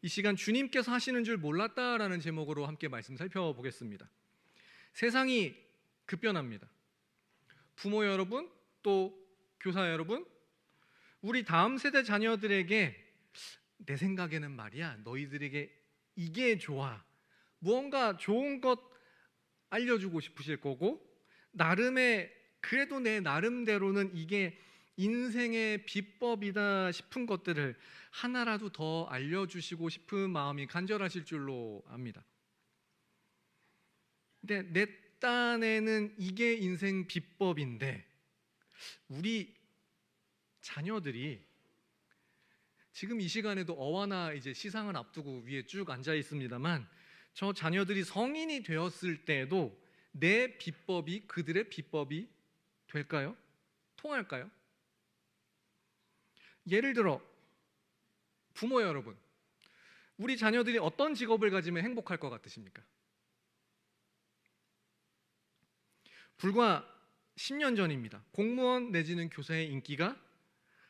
이 시간 주님께서 하시는 줄 몰랐다라는 제목으로 함께 말씀 살펴보겠습니다. 세상이 급변합니다. 부모 여러분, 또 교사 여러분, 우리 다음 세대 자녀들에게 내 생각에는 말이야, 너희들에게 이게 좋아, 무언가 좋은 것 알려주고 싶으실 거고, 나름의, 그래도 내 나름대로는 이게 인생의 비법이다 싶은 것들을 하나라도 더 알려주시고 싶은 마음이 간절하실 줄로 압니다. 근데 내 딴에는 이게 인생 비법인데 우리 자녀들이 지금 이 시간에도 어와나 이제 시상을 앞두고 위에 쭉 앉아 있습니다만, 저 자녀들이 성인이 되었을 때도 내 비법이 그들의 비법이 될까요? 통할까요? 예를 들어 부모 여러분, 우리 자녀들이 어떤 직업을 가지면 행복할 것 같으십니까? 불과 10년 전입니다. 공무원 내지는 교사의 인기가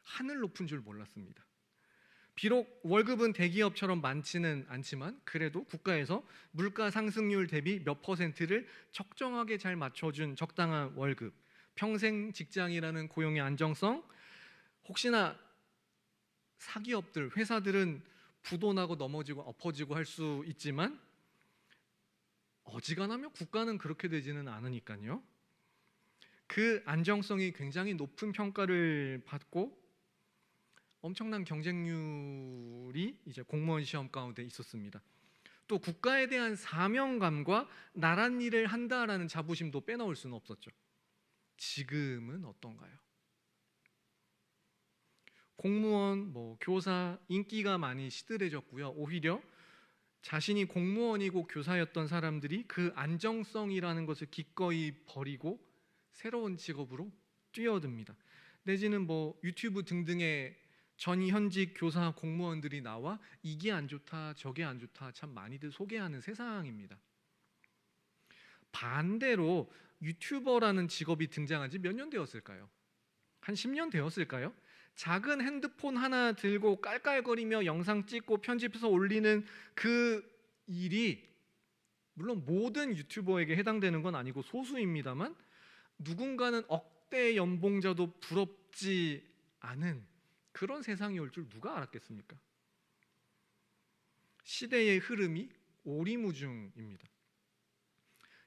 하늘 높은 줄 몰랐습니다. 비록 월급은 대기업처럼 많지는 않지만 그래도 국가에서 물가 상승률 대비 몇 퍼센트를 적정하게 잘 맞춰준 적당한 월급, 평생 직장이라는 고용의 안정성, 혹시나 사기업들, 회사들은 부도나고 넘어지고 엎어지고 할 수 있지만 어지간하면 국가는 그렇게 되지는 않으니까요. 그 안정성이 굉장히 높은 평가를 받고 엄청난 경쟁률이 이제 공무원 시험 가운데 있었습니다. 또 국가에 대한 사명감과 나란 일을 한다라는 자부심도 빼놓을 수는 없었죠. 지금은 어떤가요? 공무원, 교사 인기가 많이 시들해졌고요. 오히려 자신이 공무원이고 교사였던 사람들이 그 안정성이라는 것을 기꺼이 버리고 새로운 직업으로 뛰어듭니다. 내지는 유튜브 등등의 전현직 교사 공무원들이 나와 이게 안 좋다 저게 안 좋다 참 많이들 소개하는 세상입니다. 반대로 유튜버라는 직업이 등장한 지 몇 년 되었을까요? 한 10년 되었을까요? 작은 핸드폰 하나 들고 깔깔거리며 영상 찍고 편집해서 올리는 그 일이 물론 모든 유튜버에게 해당되는 건 아니고 소수입니다만, 누군가는 억대 연봉자도 부럽지 않은 그런 세상이 올 줄 누가 알았겠습니까? 시대의 흐름이 오리무중입니다.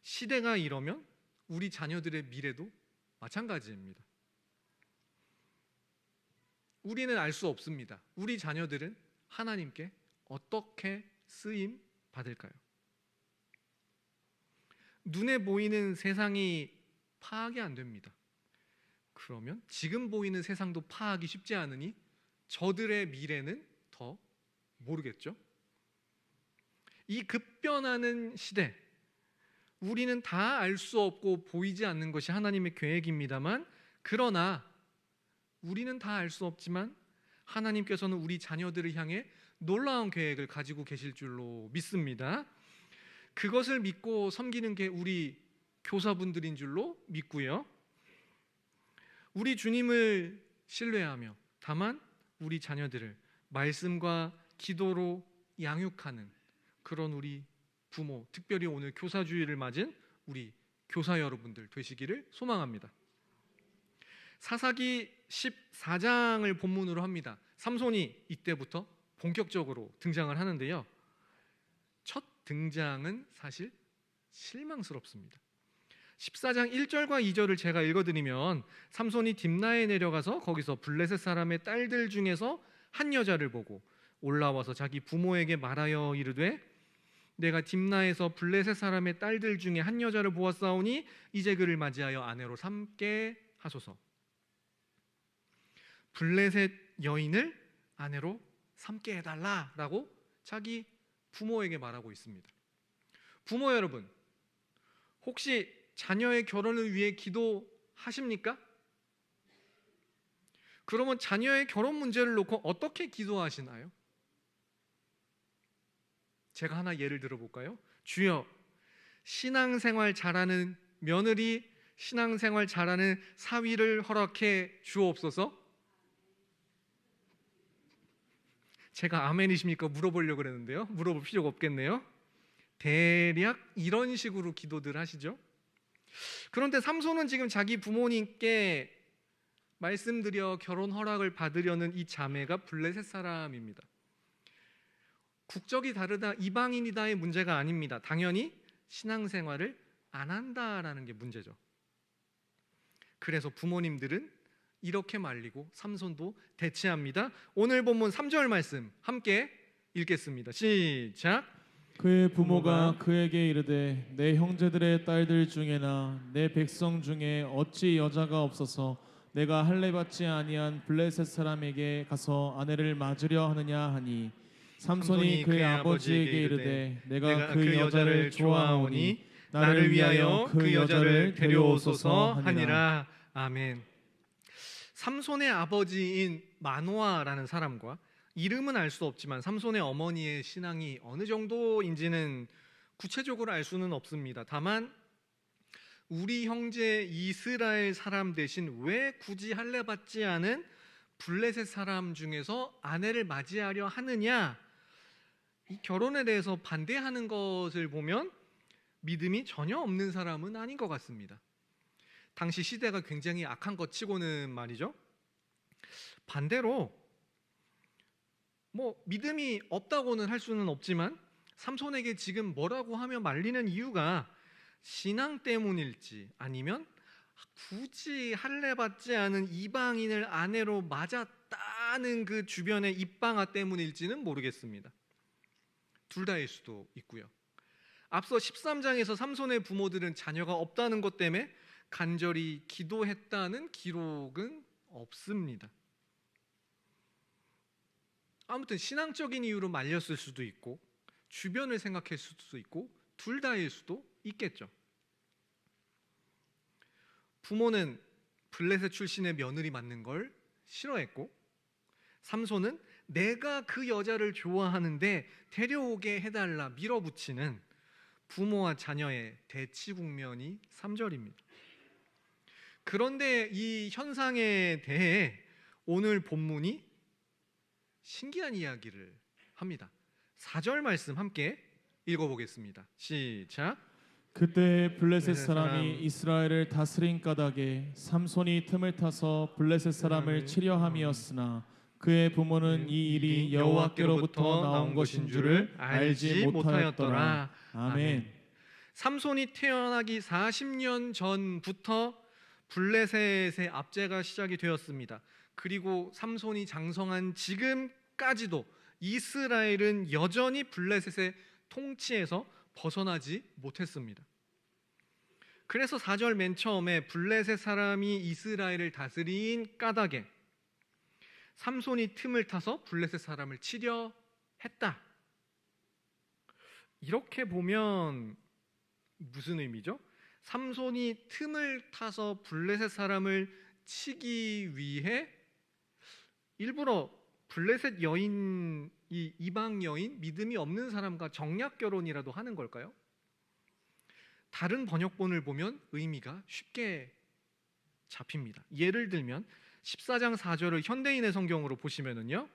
시대가 이러면 우리 자녀들의 미래도 마찬가지입니다. 우리는 알 수 없습니다. 우리 자녀들은 하나님께 어떻게 쓰임 받을까요? 눈에 보이는 세상이 파악이 안 됩니다. 그러면 지금 보이는 세상도 파악이 쉽지 않으니 저들의 미래는 더 모르겠죠? 이 급변하는 시대, 우리는 다 알 수 없고 보이지 않는 것이 하나님의 계획입니다만, 그러나 우리는 다 알 수 없지만 하나님께서는 우리 자녀들을 향해 놀라운 계획을 가지고 계실 줄로 믿습니다. 그것을 믿고 섬기는 게 우리 교사분들인 줄로 믿고요. 우리 주님을 신뢰하며 다만 우리 자녀들을 말씀과 기도로 양육하는 그런 우리 부모, 특별히 오늘 교사주일을 맞은 우리 교사 여러분들 되시기를 소망합니다. 사사기 14장을 본문으로 합니다. 삼손이 이때부터 본격적으로 등장을 하는데요. 첫 등장은 사실 실망스럽습니다. 14장 1절과 2절을 제가 읽어드리면, 삼손이 딥나에 내려가서 거기서 블레셋 사람의 딸들 중에서 한 여자를 보고 올라와서 자기 부모에게 말하여 이르되, 내가 딥나에서 블레셋 사람의 딸들 중에 한 여자를 보았사오니 이제 그를 맞이하여 아내로 삼게 하소서. 블레셋 여인을 아내로 삼게 해달라라고 자기 부모에게 말하고 있습니다. 부모 여러분, 혹시 자녀의 결혼을 위해 기도하십니까? 그러면 자녀의 결혼 문제를 놓고 어떻게 기도하시나요? 제가 하나 예를 들어볼까요? 주여, 신앙생활 잘하는 며느리, 신앙생활 잘하는 사위를 허락해 주옵소서. 제가 아멘이십니까 물어보려고 그랬는데요. 물어볼 필요가 없겠네요. 대략 이런 식으로 기도들 하시죠. 그런데 삼손은 지금 자기 부모님께 말씀드려 결혼 허락을 받으려는 이 자매가 블레셋 사람입니다. 국적이 다르다, 이방인이다의 문제가 아닙니다. 당연히 신앙생활을 안 한다라는 게 문제죠. 그래서 부모님들은 이렇게 말리고 삼손도 대치합니다. 오늘 본문 3절 말씀 함께 읽겠습니다. 시작. 그의 부모가 그에게 이르되 내 형제들의 딸들 중에나 내 백성 중에 어찌 여자가 없어서 내가 할례 받지 아니한 블레셋 사람에게 가서 아내를 맞으려 하느냐 하니 삼손이 그의 아버지에게 이르되 내가 그 여자를 좋아하오니 나를 위하여 그 여자를 데려오소서 하니라. 아멘. 삼손의 아버지인 마노아라는 사람과 이름은 알 수 없지만 삼손의 어머니의 신앙이 어느 정도인지는 구체적으로 알 수는 없습니다. 다만 우리 형제 이스라엘 사람 대신 왜 굳이 할례 받지 않은 블레셋 사람 중에서 아내를 맞이하려 하느냐, 이 결혼에 대해서 반대하는 것을 보면 믿음이 전혀 없는 사람은 아닌 것 같습니다. 당시 시대가 굉장히 악한 것 치고는 말이죠. 반대로 믿음이 없다고는 할 수는 없지만 삼손에게 지금 뭐라고 하며 말리는 이유가 신앙 때문일지 아니면 굳이 할례 받지 않은 이방인을 아내로 맞았다는 그 주변의 입방아 때문일지는 모르겠습니다. 둘 다일 수도 있고요. 앞서 13장에서 삼손의 부모들은 자녀가 없다는 것 때문에 간절히 기도했다는 기록은 없습니다. 아무튼 신앙적인 이유로 말렸을 수도 있고 주변을 생각했을 수도 있고 둘 다일 수도 있겠죠. 부모는 블레셋 출신의 며느리 맞는 걸 싫어했고 삼손은 내가 그 여자를 좋아하는데 데려오게 해달라 밀어붙이는 부모와 자녀의 대치 국면이 3절입니다. 그런데 이 현상에 대해 오늘 본문이 신기한 이야기를 합니다. 4절 말씀 함께 읽어보겠습니다. 시작. 그때 블레셋 사람이 이스라엘을 다스린 까닭에 삼손이 틈을 타서 블레셋 사람을 치려 함이었으나 그의 부모는 이 일이 여호와께로부터 나온 것인 줄을 알지 못하였더라. 아멘. 삼손이 태어나기 40년 전부터 블레셋의 압제가 시작이 되었습니다. 그리고 삼손이 장성한 지금까지도 이스라엘은 여전히 블레셋의 통치에서 벗어나지 못했습니다. 그래서 4절 맨 처음에 블레셋 사람이 이스라엘을 다스린 까닭에 삼손이 틈을 타서 블레셋 사람을 치려 했다. 이렇게 보면 무슨 의미죠? 삼손이 틈을 타서 블레셋 사람을 치기 위해 일부러 블레셋 여인, 이 이방 여인, 믿음이 없는 사람과 정략 결혼이라도 하는 걸까요? 다른 번역본을 보면 의미가 쉽게 잡힙니다. 예를 들면 14장 4절을 현대인의 성경으로 보시면은요,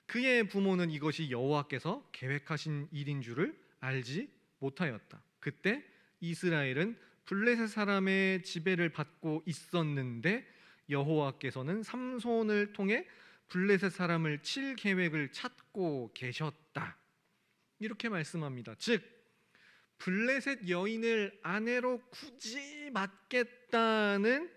그의 부모는 이것이 여호와께서 계획하신 일인 줄을 알지 못하였다. 그때 이스라엘은 블레셋 사람의 지배를 받고 있었는데 여호와께서는 삼손을 통해 블레셋 사람을 칠 계획을 찾고 계셨다. 이렇게 말씀합니다. 즉 블레셋 여인을 아내로 굳이 맡겠다는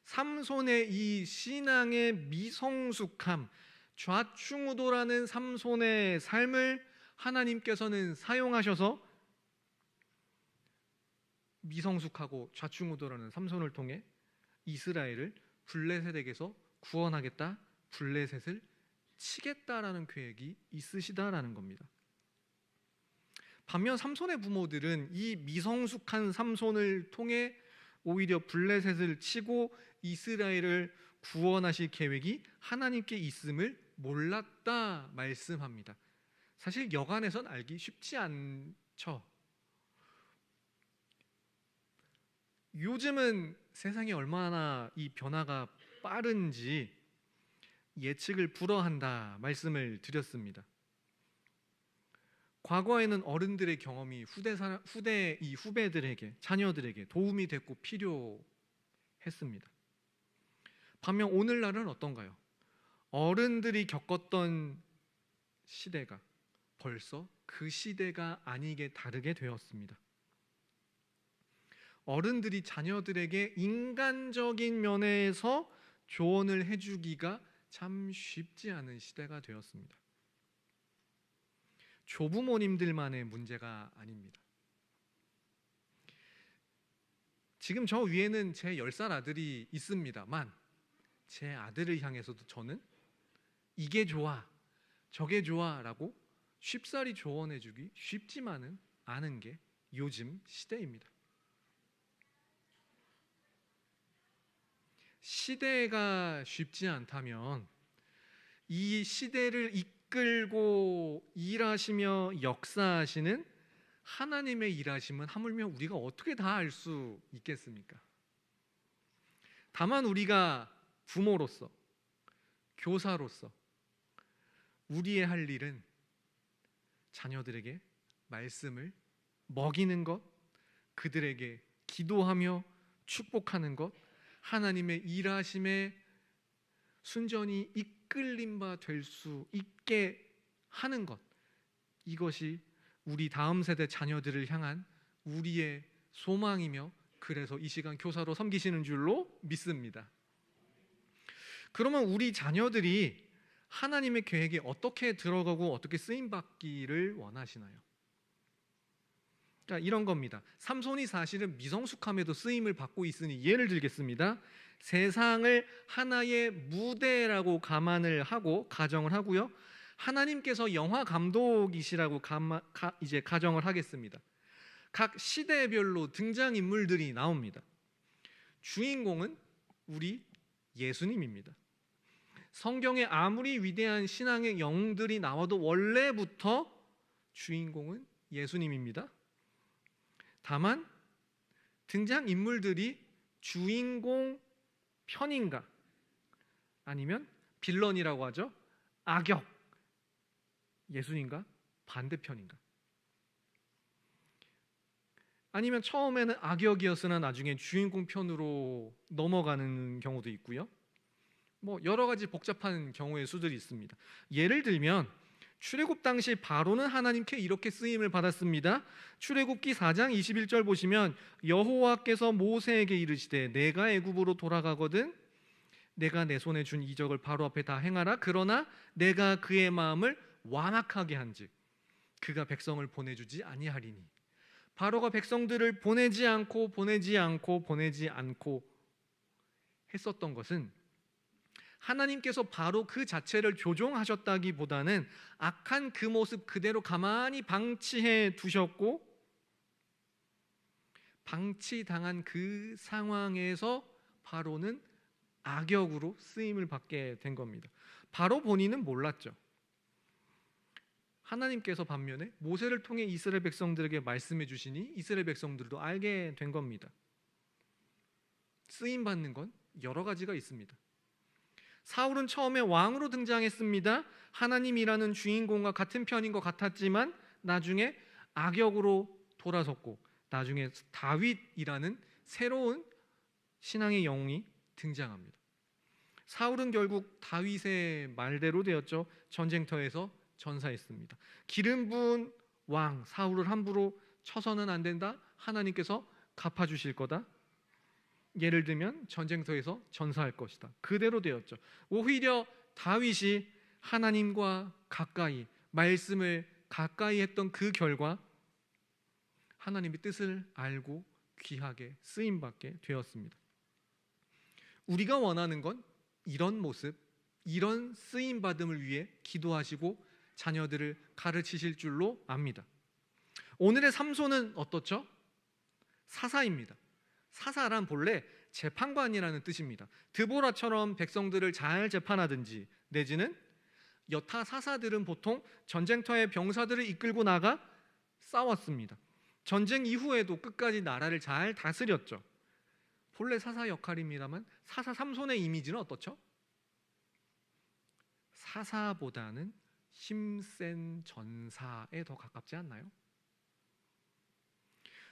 삼손의 이 신앙의 미성숙함, 좌충우돌하는 삼손의 삶을 하나님께서는 사용하셔서 미성숙하고 좌충우돌하는 삼손을 통해 이스라엘을 블레셋에게서 구원하겠다, 블레셋을 치겠다라는 계획이 있으시다라는 겁니다. 반면 삼손의 부모들은 이 미성숙한 삼손을 통해 오히려 블레셋을 치고 이스라엘을 구원하실 계획이 하나님께 있음을 몰랐다 말씀합니다. 사실 여간에선 알기 쉽지 않죠. 요즘은 세상이 얼마나 이 변화가 빠른지 예측을 불허한다 말씀을 드렸습니다. 과거에는 어른들의 경험이 이 후배들에게, 자녀들에게 도움이 됐고 필요했습니다. 반면 오늘날은 어떤가요? 어른들이 겪었던 시대가 벌써 그 시대가 아니게 다르게 되었습니다. 어른들이 자녀들에게 인간적인 면에서 조언을 해주기가 참 쉽지 않은 시대가 되었습니다. 조부모님들만의 문제가 아닙니다. 지금 저 위에는 제 10살 아들이 있습니다만 제 아들을 향해서도 저는 이게 좋아, 저게 좋아 라고 쉽사리 조언해주기 쉽지만은 않은 게 요즘 시대입니다. 시대가 쉽지 않다면 이 시대를 이끌고 일하시며 역사하시는 하나님의 일하심은 하물며 우리가 어떻게 다 알 수 있겠습니까? 다만 우리가 부모로서, 교사로서 우리의 할 일은 자녀들에게 말씀을 먹이는 것, 그들에게 기도하며 축복하는 것, 하나님의 일하심에 순전히 이끌림 바 될 수 있게 하는 것, 이것이 우리 다음 세대 자녀들을 향한 우리의 소망이며 그래서 이 시간 교사로 섬기시는 줄로 믿습니다. 그러면 우리 자녀들이 하나님의 계획에 어떻게 들어가고 어떻게 쓰임받기를 원하시나요? 그러니까 이런 겁니다. 삼손이 사실은 미성숙함에도 쓰임을 받고 있으니 예를 들겠습니다. 세상을 하나의 무대라고 감안을 하고 가정을 하고요. 하나님께서 영화 감독이시라고 이제 가정을 하겠습니다. 각 시대별로 등장인물들이 나옵니다. 주인공은 우리 예수님입니다. 성경에 아무리 위대한 신앙의 영웅들이 나와도 원래부터 주인공은 예수님입니다. 다만 등장인물들이 주인공 편인가 아니면 빌런이라고 하죠. 악역 예수님과 반대편인가? 아니면 처음에는 악역이었으나 나중에 주인공 편으로 넘어가는 경우도 있고요. 여러 가지 복잡한 경우의 수들이 있습니다. 예를 들면 출애굽 당시 바로는 하나님께 이렇게 쓰임을 받았습니다. 출애굽기 4장 21절 보시면 여호와께서 모세에게 이르시되 내가 애굽으로 돌아가거든 내가 내 손에 준 이적을 바로 앞에 다 행하라. 그러나 내가 그의 마음을 완악하게 한즉 그가 백성을 보내주지 아니하리니. 바로가 백성들을 보내지 않고 했었던 것은 하나님께서 바로 그 자체를 조종하셨다기보다는 악한 그 모습 그대로 가만히 방치해 두셨고 방치당한 그 상황에서 바로는 악역으로 쓰임을 받게 된 겁니다. 바로 본인은 몰랐죠. 하나님께서 반면에 모세를 통해 이스라엘 백성들에게 말씀해 주시니 이스라엘 백성들도 알게 된 겁니다. 쓰임 받는 건 여러 가지가 있습니다. 사울은 처음에 왕으로 등장했습니다. 하나님이라는 주인공과 같은 편인 것 같았지만 나중에 악역으로 돌아섰고 나중에 다윗이라는 새로운 신앙의 영웅이 등장합니다. 사울은 결국 다윗의 말대로 되었죠. 전쟁터에서 전사했습니다. 기름 부은 왕 사울을 함부로 쳐서는 안 된다. 하나님께서 갚아주실 거다. 예를 들면 전쟁터에서 전사할 것이다. 그대로 되었죠. 오히려 다윗이 하나님과 가까이 말씀을 가까이 했던 그 결과 하나님의 뜻을 알고 귀하게 쓰임받게 되었습니다. 우리가 원하는 건 이런 모습, 이런 쓰임받음을 위해 기도하시고 자녀들을 가르치실 줄로 압니다. 오늘의 삼손은 어떻죠? 사사입니다. 사사란 본래 재판관이라는 뜻입니다. 드보라처럼 백성들을 잘 재판하든지 내지는 여타 사사들은 보통 전쟁터에 병사들을 이끌고 나가 싸웠습니다. 전쟁 이후에도 끝까지 나라를 잘 다스렸죠. 본래 사사 역할입니다만 사사 삼손의 이미지는 어떻죠? 사사보다는 힘센 전사에 더 가깝지 않나요?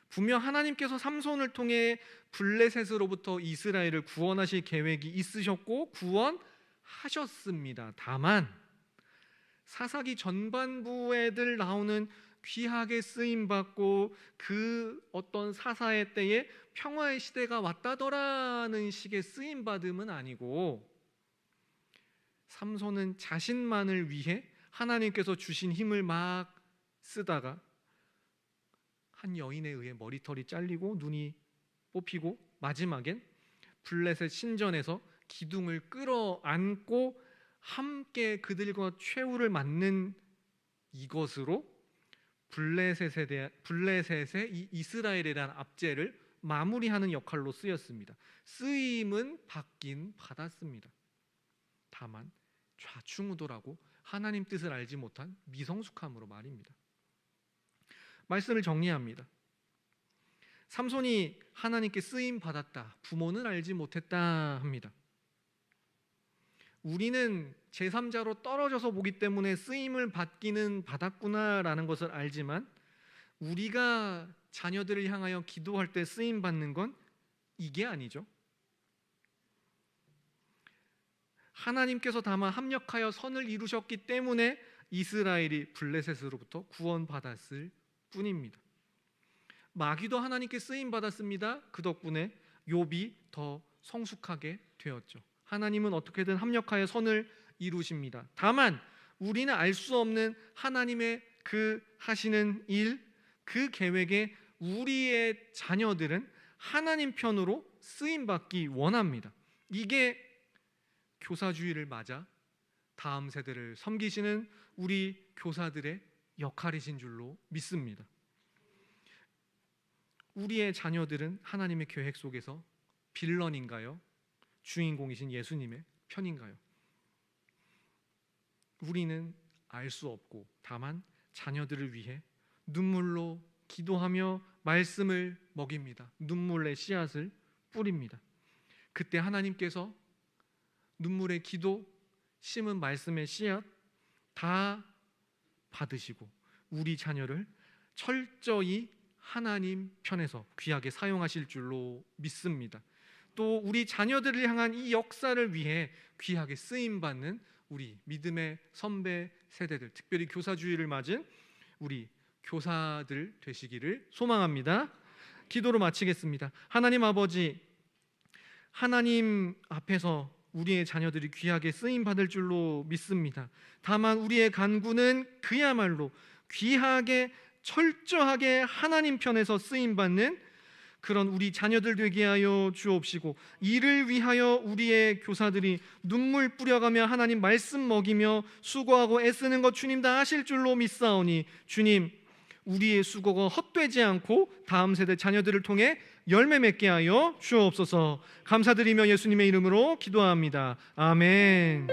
분명 하나님께서 삼손을 통해 블레셋으로부터 이스라엘을 구원하실 계획이 있으셨고 구원하셨습니다. 다만 사사기 전반부에들 나오는 귀하게 쓰임받고 그 어떤 사사의 때에 평화의 시대가 왔다더라는 식의 쓰임받음은 아니고, 삼손은 자신만을 위해 하나님께서 주신 힘을 막 쓰다가 한 여인에 의해 머리털이 잘리고 눈이 뽑히고 마지막엔 블레셋 신전에서 기둥을 끌어안고 함께 그들과 최후를 맞는 이것으로 블레셋의 이 이스라엘에 대한 압제를 마무리하는 역할로 쓰였습니다. 쓰임은 받긴 받았습니다. 다만 좌충우돌하고 하나님 뜻을 알지 못한 미성숙함으로 말입니다. 말씀을 정리합니다. 삼손이 하나님께 쓰임 받았다, 부모는 알지 못했다 합니다. 우리는 제3자로 떨어져서 보기 때문에 쓰임을 받기는 받았구나라는 것을 알지만, 우리가 자녀들을 향하여 기도할 때 쓰임 받는 건 이게 아니죠. 하나님께서 다만 합력하여 선을 이루셨기 때문에 이스라엘이 블레셋으로부터 구원받았을 뿐입니다. 마귀도 하나님께 쓰임 받았습니다. 그 덕분에 욥이 더 성숙하게 되었죠. 하나님은 어떻게든 합력하여 선을 이루십니다. 다만 우리는 알 수 없는 하나님의 그 하시는 일, 그 계획에 우리의 자녀들은 하나님 편으로 쓰임 받기 원합니다. 이게 교사주의를 맞아 다음 세대를 섬기시는 우리 교사들의 역할이신 줄로 믿습니다. 우리의 자녀들은 하나님의 계획 속에서 빌런인가요? 주인공이신 예수님의 편인가요? 우리는 알 수 없고, 다만 자녀들을 위해 눈물로 기도하며 말씀을 먹입니다. 눈물의 씨앗을 뿌립니다. 그때 하나님께서 눈물의 기도, 심은 말씀의 씨앗 다 받으시고 우리 자녀를 철저히 하나님 편에서 귀하게 사용하실 줄로 믿습니다. 또 우리 자녀들을 향한 이 역사를 위해 귀하게 쓰임받는 우리 믿음의 선배 세대들, 특별히 교사주의를 맞은 우리 교사들 되시기를 소망합니다. 기도로 마치겠습니다. 하나님 아버지, 하나님 앞에서 우리의 자녀들이 귀하게 쓰임받을 줄로 믿습니다. 다만 우리의 간구는 그야말로 귀하게 철저하게 하나님 편에서 쓰임받는 그런 우리 자녀들 되게 하여 주옵시고, 이를 위하여 우리의 교사들이 눈물 뿌려가며 하나님 말씀 먹이며 수고하고 애쓰는 것 주님 다 아실 줄로 믿사오니, 주님 우리의 수고가 헛되지 않고 다음 세대 자녀들을 통해 열매 맺게 하여 주옵소서. 감사드리며 예수님의 이름으로 기도합니다. 아멘.